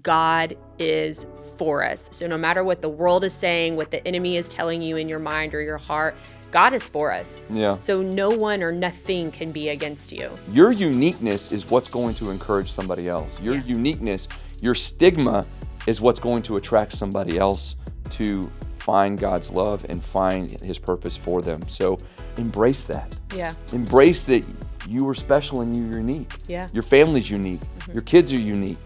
God is for us. So no matter what the world is saying, what the enemy is telling you in your mind or your heart, God is for us. Yeah. So no one or nothing can be against you. Your uniqueness is what's going to encourage somebody else. Your uniqueness, your stigma is what's going to attract somebody else to find God's love and find his purpose for them. So embrace that. Yeah. Embrace that you are special and you're unique. Yeah. Your family's unique. Your kids are unique.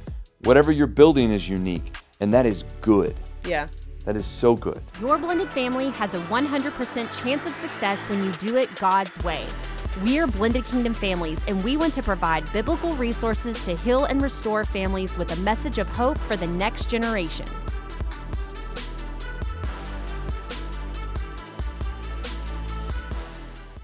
Whatever you're building is unique, and that is good. Yeah. That is so good. Your blended family has a 100% chance of success when you do it God's way. We're Blended Kingdom Families, and we want to provide biblical resources to heal and restore families with a message of hope for the next generation.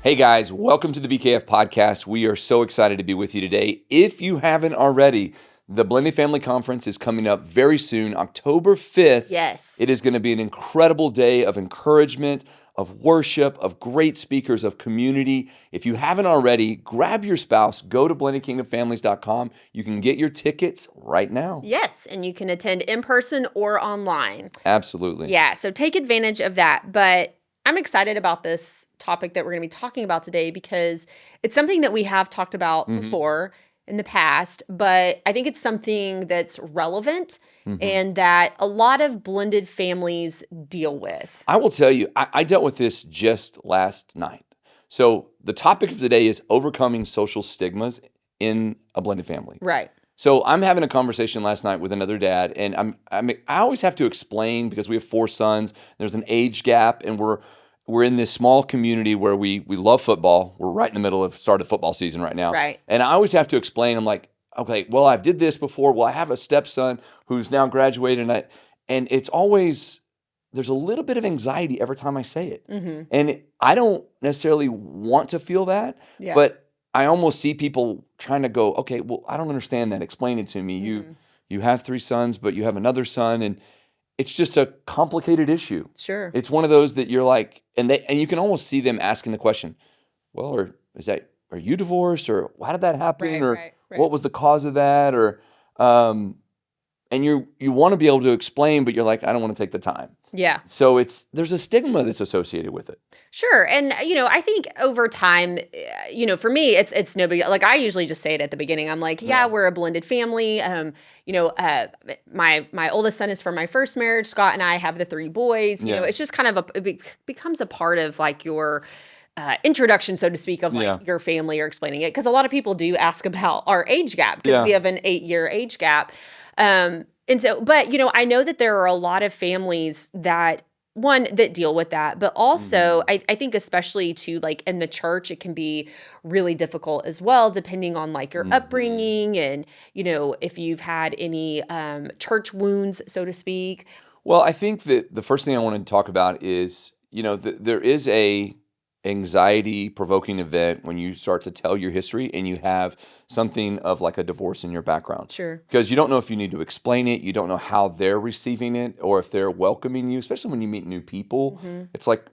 Hey guys, welcome to the BKF podcast. We are so excited to be with you today. If you haven't already, the Blended Family Conference is coming up very soon, October 5th. Yes. It is going to be an incredible day of encouragement, of worship, of great speakers, of community. If you haven't already, grab your spouse, go to blendedkingdomfamilies.com. You can get your tickets right now. Yes, and you can attend in person or online. Absolutely. Yeah, so take advantage of that. But I'm excited about this topic that we're going to be talking about today because it's something that we have talked about before in the past, but I think it's something that's relevant and that a lot of blended families deal with. I will tell you, I dealt with this just last night. So the topic of the day is overcoming social stigmas in a blended family. Right. So I'm having a conversation last night with another dad, and I always have to explain because we have 4 sons. There's an age gap, and we're in this small community where we love football. We're right in the middle of start of football season right now. Right. And I always have to explain. I'm like, okay, well, I've did this before. Well, I have a stepson who's now graduated, and it's always there's a little bit of anxiety every time I say it, and I don't necessarily want to feel that, but I almost see people trying to go, okay, well, I don't understand that. Explain it to me. You have 3 sons, but you have another son, and it's just a complicated issue. Sure. It's one of those that you're like, and you can almost see them asking the question, well, or are you divorced, or why did that happen, Right. what was the cause of that, or and you want to be able to explain, but you're like, I don't want to take the time. Yeah. So there's a stigma that's associated with it. Sure. And, I think over time, for me, it's no big, like I usually just say it at the beginning. I'm like, we're a blended family. My oldest son is from my first marriage. Scott and I have the 3 boys. You know, it's just kind of it becomes a part of like your introduction, so to speak, of like your family or explaining it. Because a lot of people do ask about our age gap because we have an 8-year age gap. And so, but, I know that there are a lot of families that deal with that, but also I think especially to like in the church, it can be really difficult as well, depending on like your upbringing and, if you've had any church wounds, so to speak. Well, I think that the first thing I want to talk about is, there is a anxiety-provoking event when you start to tell your history and you have something of like a divorce in your background. Sure. Because you don't know if you need to explain it. You don't know how they're receiving it or if they're welcoming you, especially when you meet new people. It's like,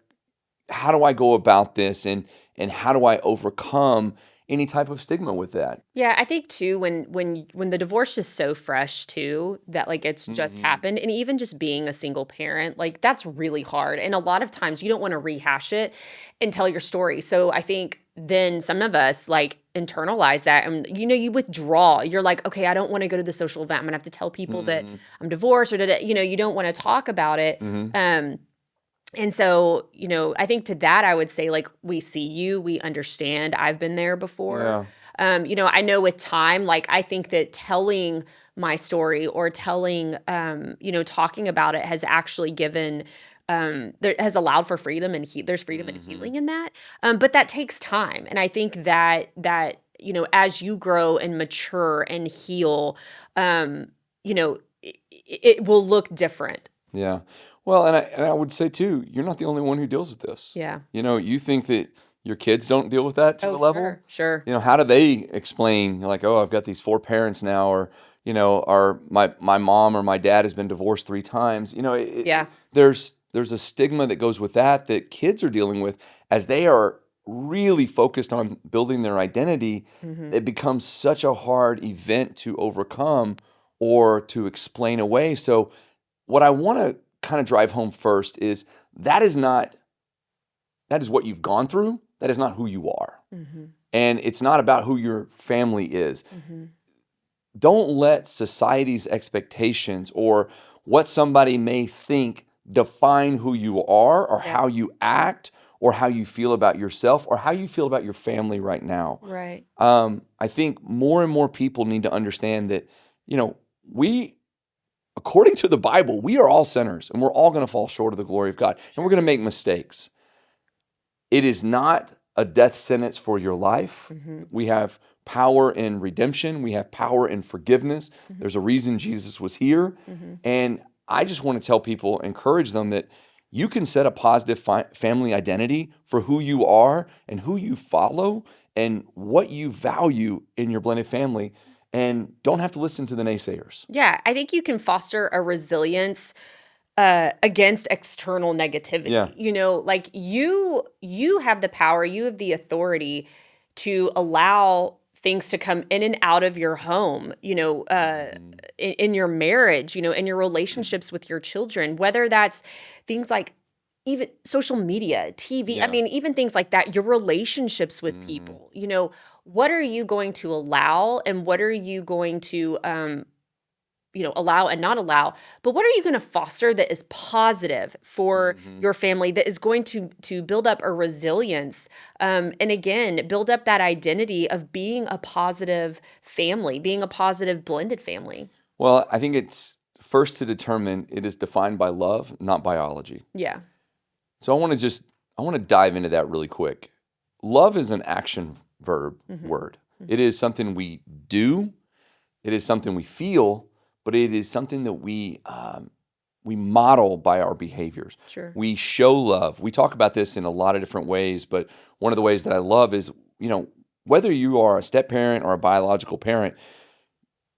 how do I go about this and how do I overcome any type of stigma with that? Yeah, I think too when the divorce is so fresh too that like it's just happened, and even just being a single parent, like that's really hard. And a lot of times you don't want to rehash it and tell your story. So I think then some of us like internalize that and you withdraw. You're like, okay, I don't want to go to the social event. I'm gonna have to tell people that I'm divorced or that you don't want to talk about it. And so, I think to that, I would say, like, we see you, we understand. I've been there before. Yeah. I know with time, like, I think that telling my story or telling, talking about it has actually given, has allowed for freedom and there's freedom and healing in that. But that takes time. And I think that, as you grow and mature and heal, it will look different. Yeah. Well, and I would say too, you're not the only one who deals with this. Yeah. You think that your kids don't deal with that to the level? Sure. How do they explain, like, oh, I've got these 4 parents now, or, or my mom or my dad has been divorced 3 times. There's a stigma that goes with that kids are dealing with as they are really focused on building their identity. It becomes such a hard event to overcome or to explain away. So what I want to kind of drive home first is that is what you've gone through. That is not who you are. Mm-hmm. And it's not about who your family is. Mm-hmm. Don't let society's expectations or what somebody may think define who you are or how you act or how you feel about yourself or how you feel about your family right now. Right. I think more and more people need to understand that, we, according to the Bible, we are all sinners and we're all going to fall short of the glory of God and we're going to make mistakes. It is not a death sentence for your life. Mm-hmm. We have power in redemption. We have power in forgiveness. Mm-hmm. There's a reason Jesus was here. Mm-hmm. And I just want to tell people, encourage them that you can set a positive family identity for who you are and who you follow and what you value in your blended family, and don't have to listen to the naysayers. Yeah, I think you can foster a resilience against external negativity. Yeah. Like you have the power, you have the authority to allow things to come in and out of your home, in your marriage, in your relationships with your children, whether that's things like even social media, TV, I mean, even things like that, your relationships with people, what are you going to allow and what are you going to, allow and not allow, but what are you going to foster that is positive for your family, that is going to build up a resilience, and again, build up that identity of being a positive family, being a positive blended family? Well, I think it's first to determine it is defined by love, not biology. Yeah. So I want to dive into that really quick. Love is an action verb word. Mm-hmm. It is something we do. It is something we feel, but it is something that we model by our behaviors. Sure. We show love. We talk about this in a lot of different ways, but one of the ways that I love is, whether you are a step parent or a biological parent,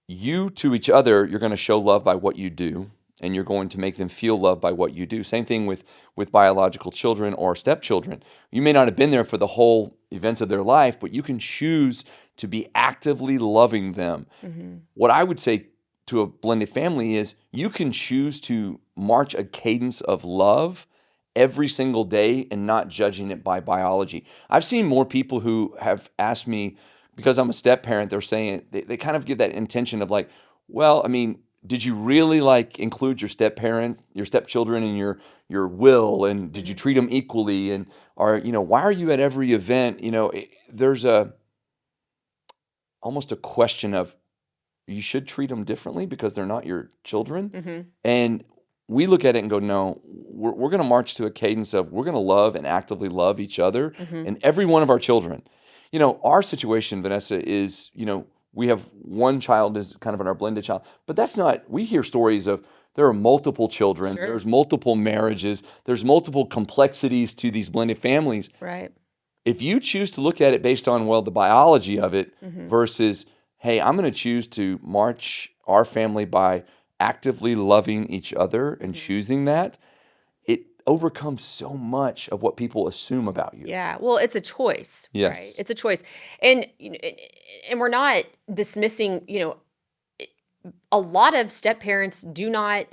you to each other, you're going to show love by what you do, and you're going to make them feel loved by what you do. Same thing with biological children or stepchildren. You may not have been there for the whole events of their life, but you can choose to be actively loving them. Mm-hmm. What I would say to a blended family is you can choose to march a cadence of love every single day and not judging it by biology. I've seen more people who have asked me, because I'm a step parent, they're saying, they kind of give that intention of like, well, I mean, did you really include your step parents, your stepchildren in your will, and did you treat them equally? And why are you at every event? There's almost a question of, you should treat them differently because they're not your children. Mm-hmm. And we look at it and go, no, we're going to march to a cadence of we're going to love and actively love each other and every one of our children. Our situation, Vanessa, is, we have one child is kind of in our blended child, but that's not, we hear stories of there are multiple children, sure. There's multiple marriages, there's multiple complexities to these blended families. Right. If you choose to look at it based on, the biology of it versus, hey, I'm going to choose to march our family by actively loving each other and choosing that, it overcomes so much of what people assume about you. Yeah. Well, it's a choice. Yes. Right? It's a choice. And we're not dismissing, a lot of step parents do not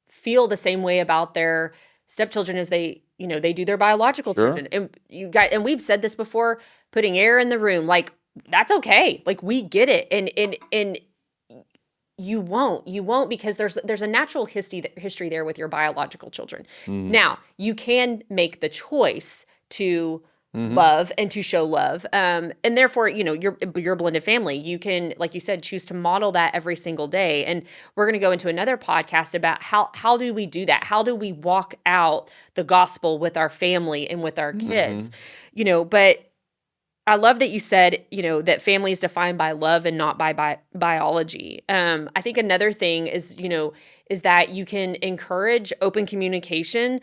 feel the same way about their stepchildren as they do their biological children. And we've said this before, putting air in the room, that's okay. We get it. And you won't because there's a natural history there with your biological children. Now, you can make the choice to love and to show love. And therefore, your blended family, you can, like you said, choose to model that every single day. And we're going to go into another podcast about how do we do that? How do we walk out the gospel with our family and with our kids? But I love that you said, that family is defined by love and not by biology. I think another thing is that you can encourage open communication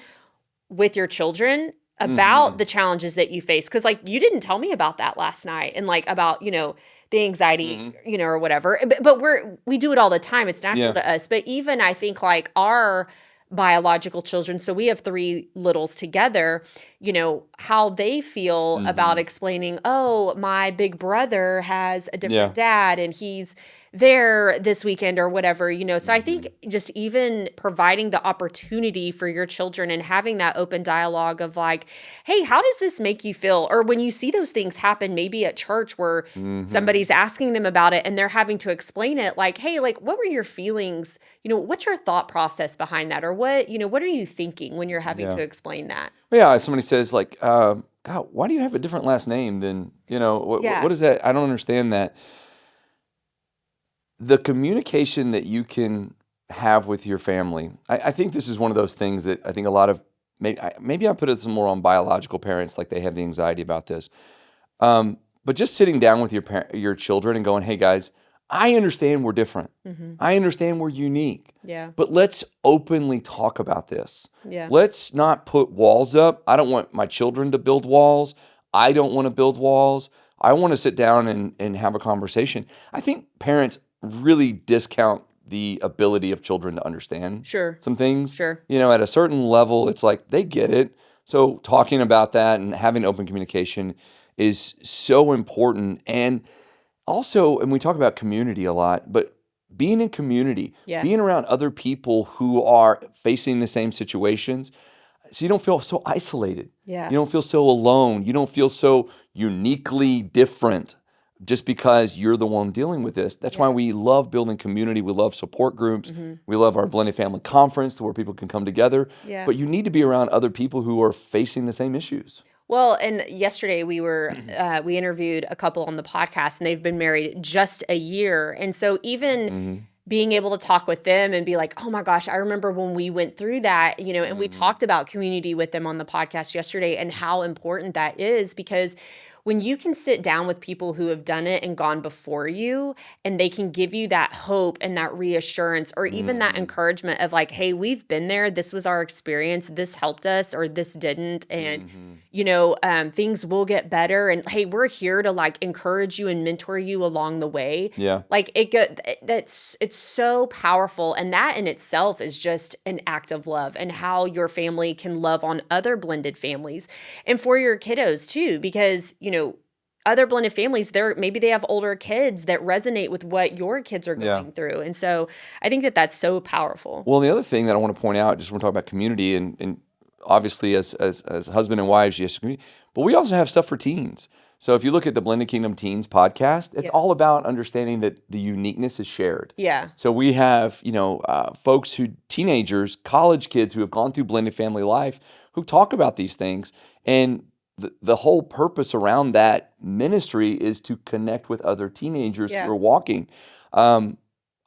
with your children about the challenges that you face. Because you didn't tell me about that last night and about, the anxiety, or whatever. But we do it all the time. It's natural to us. But even I think our biological children, so we have 3 littles together, how they feel about explaining, oh, my big brother has a different dad and he's there this weekend or whatever, So I think just even providing the opportunity for your children and having that open dialogue of like, hey, how does this make you feel? Or when you see those things happen, maybe at church where somebody's asking them about it and they're having to explain it, like, hey, like, what were your feelings? What's your thought process behind that? Or what are you thinking when you're having to explain that? Yeah, somebody says like, God, why do you have a different last name than, what is that? I don't understand that. The communication that you can have with your family, I think this is one of those things that I think a lot of, maybe I put it some more on biological parents, like they have the anxiety about this. But just sitting down with your children and going, hey guys, I understand we're different. I understand we're unique. Yeah. But let's openly talk about this. Yeah. Let's not put walls up. I don't want my children to build walls. I don't want to build walls. I want to sit down and have a conversation. I think parents really discount the ability of children to understand some things. Sure. At a certain level, it's like they get it. So talking about that and having open communication is so important. And also, and we talk about community a lot, but being in community, being around other people who are facing the same situations, so you don't feel so isolated. Yeah. You don't feel so alone. You don't feel so uniquely different just because you're the one dealing with this. That's why we love building community. We love support groups. We love our blended family conference where people can come together. Yeah. But you need to be around other people who are facing the same issues. Well, and yesterday we interviewed a couple on the podcast, and they've been married just a year. And so even being able to talk with them and be like, oh my gosh, I remember when we went through that, and we talked about community with them on the podcast yesterday and how important that is, because when you can sit down with people who have done it and gone before you, and they can give you that hope and that reassurance, or even that encouragement of like, hey, we've been there. This was our experience. This helped us, or this didn't. And, things will get better. And hey, we're here to like encourage you and mentor you along the way. Yeah. Like it's so powerful. And that in itself is just an act of love, and how your family can love on other blended families and for your kiddos too, because, other blended families, maybe they have older kids that resonate with what your kids are going through. And so I think that that's so powerful. Well, the other thing that I want to point out, just when we talk about community, and obviously as husband and wives, yes, community, but we also have stuff for teens. So if you look at the Blended Kingdom Teens podcast, it's all about understanding that the uniqueness is shared. Yeah. So we have, folks teenagers, college kids who have gone through blended family life who talk about these things. And the whole purpose around that ministry is to connect with other teenagers who are walking. I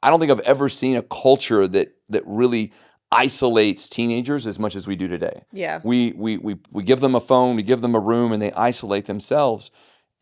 don't think I've ever seen a culture that really isolates teenagers as much as we do today. Yeah. We give them a phone, we give them a room, and they isolate themselves.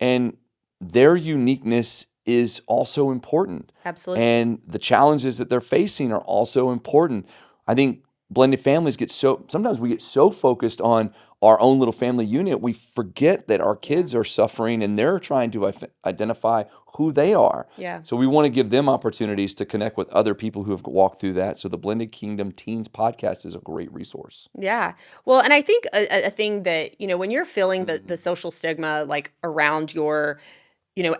And their uniqueness is also important. Absolutely. And the challenges that they're facing are also important. I think blended families sometimes we get so focused on our own little family unit, we forget that our kids are suffering and they're trying to identify who they are. Yeah. So we want to give them opportunities to connect with other people who have walked through that. So the Blended Kingdom Teens podcast is a great resource. Yeah. Well, and I think a thing that, when you're feeling the social stigma like around your,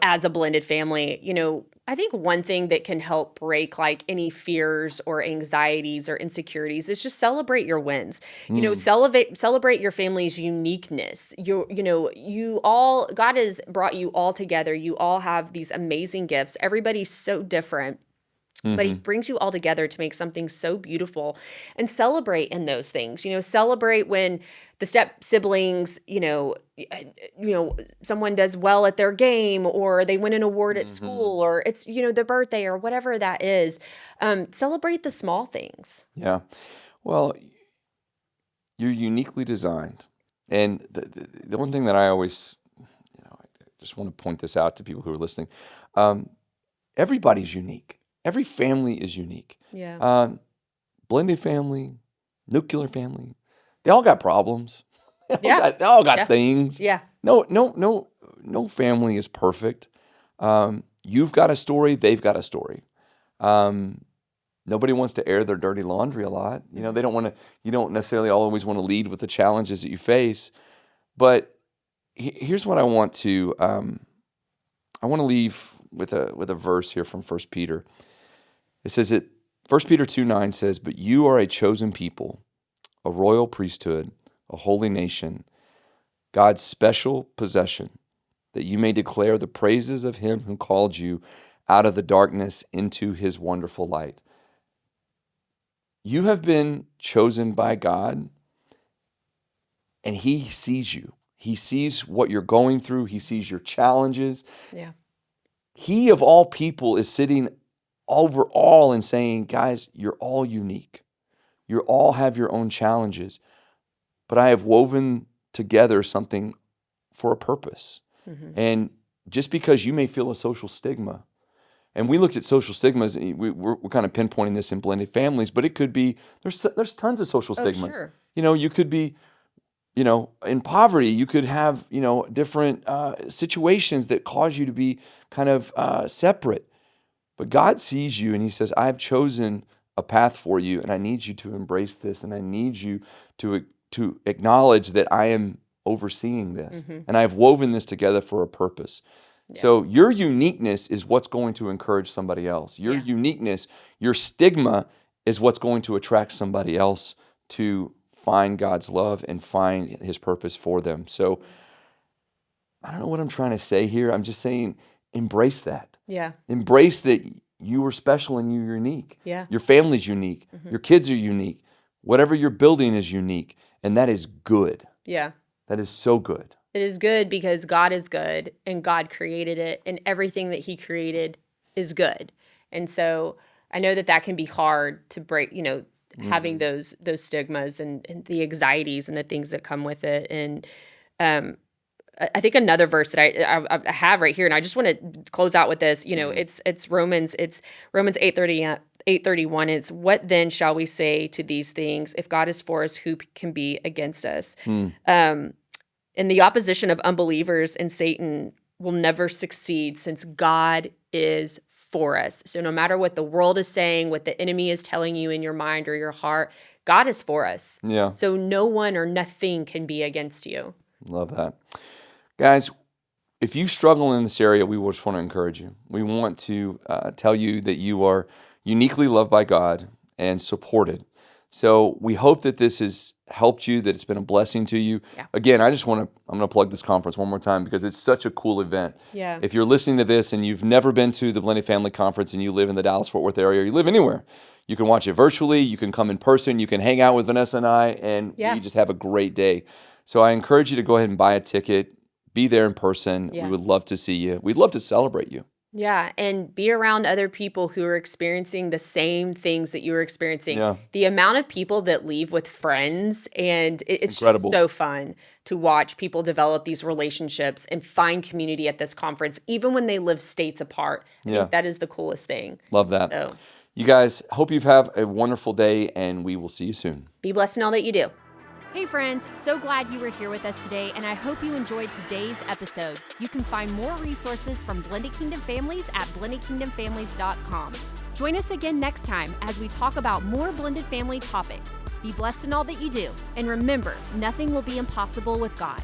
as a blended family, I think one thing that can help break like any fears or anxieties or insecurities is just celebrate your wins. Celebrate your family's uniqueness. God has brought you all together. You all have these amazing gifts. Everybody's so different. But he brings you all together to make something so beautiful, and celebrate in those things. Celebrate when the step siblings, someone does well at their game, or they win an award at school, or it's, their birthday or whatever that is. Celebrate the small things. Yeah. Well, you're uniquely designed. And the one thing that I always, I just want to point this out to people who are listening. Everybody's unique. Every family is unique. Yeah. Blended family, nuclear family, they all got problems. They all got things. Yeah. No family is perfect. You've got a story, they've got a story. Nobody wants to air their dirty laundry a lot. They don't want to. You don't necessarily always want to lead with the challenges that you face. But here's what I want to leave with a verse here from 1 Peter. It says that 1 Peter 2:9 says, "But you are a chosen people, a royal priesthood, a holy nation, God's special possession, that you may declare the praises of him who called you out of the darkness into his wonderful light." You have been chosen by God, and he sees you. He sees what you're going through. He sees your challenges. Yeah. He, of all people, is sitting over all and saying, guys, you're all unique. You all have your own challenges, but I have woven together something for a purpose. Mm-hmm. And just because you may feel a social stigma, and we looked at social stigmas, we're kind of pinpointing this in blended families, but it could be, there's tons of social stigmas. Sure. You could be, in poverty, you could have, different situations that cause you to be kind of separate. But God sees you and he says, I've chosen a path for you, and I need you to embrace this, and I need you to acknowledge that I am overseeing this, mm-hmm. and I've woven this together for a purpose. Yeah. So your uniqueness is what's going to encourage somebody else. Your uniqueness, your stigma is what's going to attract somebody else to find God's love and find his purpose for them. So I don't know what I'm trying to say here. I'm just saying, embrace that. Yeah. Embrace that you are special and you're unique. Yeah. Your family's unique. Mm-hmm. Your kids are unique. Whatever you're building is unique. And that is good. Yeah. That is so good. It is good because God is good and God created it, and everything that he created is good. And so I know that can be hard to break, mm-hmm. having those stigmas and the anxieties and the things that come with it. And I think another verse that I have right here, and I just want to close out with this, it's Romans 8:31. It's, what then shall we say to these things? If God is for us, who can be against us? And the opposition of unbelievers and Satan will never succeed, since God is for us. So no matter what the world is saying, what the enemy is telling you in your mind or your heart, God is for us. Yeah. So no one or nothing can be against you. Love that. Guys, if you struggle in this area, we just want to encourage you. We want to tell you that you are uniquely loved by God and supported. So we hope that this has helped you, that it's been a blessing to you. Yeah. Again, I'm going to plug this conference one more time because it's such a cool event. Yeah. If you're listening to this and you've never been to the Blended Family Conference and you live in the Dallas-Fort Worth area, or you live anywhere, you can watch it virtually, you can come in person, you can hang out with Vanessa and I, and we just have a great day. So I encourage you to go ahead and buy a ticket, be there in person. Yeah. We would love to see you. We'd love to celebrate you. Yeah, and be around other people who are experiencing the same things that you are experiencing. Yeah. The amount of people that leave with friends, and it's incredible. So fun to watch people develop these relationships and find community at this conference, even when they live states apart. I think that is the coolest thing. Love that. So, you guys, hope you have a wonderful day, and we will see you soon. Be blessed in all that you do. Hey friends, so glad you were here with us today, and I hope you enjoyed today's episode. You can find more resources from Blended Kingdom Families at blendedkingdomfamilies.com. Join us again next time as we talk about more blended family topics. Be blessed in all that you do, and remember, nothing will be impossible with God.